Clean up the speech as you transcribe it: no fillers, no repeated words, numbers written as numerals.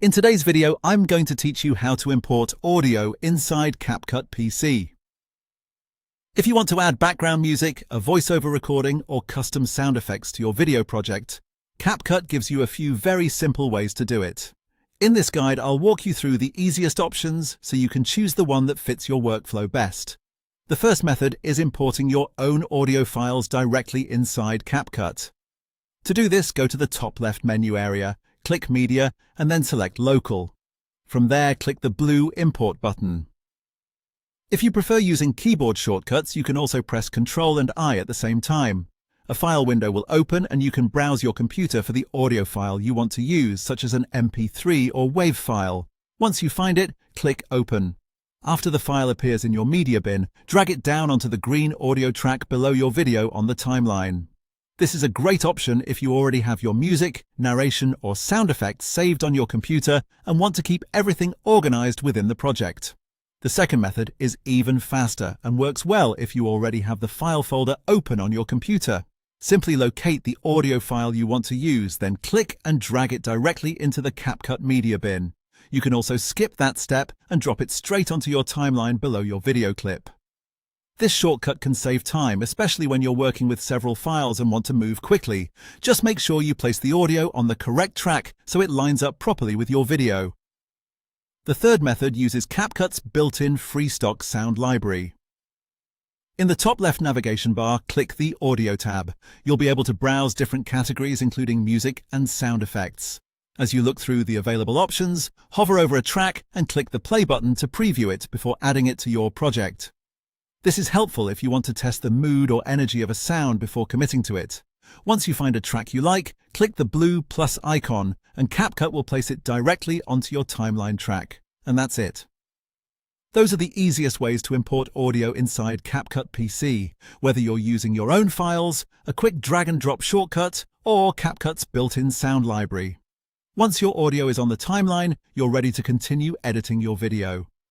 In today's video, I'm going to teach you how to import audio inside CapCut PC. If you want to add background music, a voiceover recording, or custom sound effects to your video project, CapCut gives you a few very simple ways to do it. In this guide, I'll walk you through the easiest options so you can choose the one that fits your workflow best. The first method is importing your own audio files directly inside CapCut. To do this, go to the top left menu area, click Media, and then select Local. From there, click the blue Import button. If you prefer using keyboard shortcuts, you can also press Ctrl and I at the same time. A file window will open and you can browse your computer for the audio file you want to use, such as an MP3 or WAV file. Once you find it, click Open. After the file appears in your media bin, drag it down onto the green audio track below your video on the timeline. This is a great option if you already have your music, narration, or sound effects saved on your computer and want to keep everything organized within the project. The second method is even faster and works well if you already have the file folder open on your computer. Simply locate the audio file you want to use, then click and drag it directly into the CapCut media bin. You can also skip that step and drop it straight onto your timeline below your video clip. This shortcut can save time, especially when you're working with several files and want to move quickly. Just make sure you place the audio on the correct track so it lines up properly with your video. The third method uses CapCut's built-in free stock sound library. In the top left navigation bar, click the Audio tab. You'll be able to browse different categories including music and sound effects. As you look through the available options, hover over a track and click the play button to preview it before adding it to your project. This is helpful if you want to test the mood or energy of a sound before committing to it. Once you find a track you like, click the blue plus icon and CapCut will place it directly onto your timeline track. And that's it. Those are the easiest ways to import audio inside CapCut PC, whether you're using your own files, a quick drag and drop shortcut, or CapCut's built-in sound library. Once your audio is on the timeline, you're ready to continue editing your video.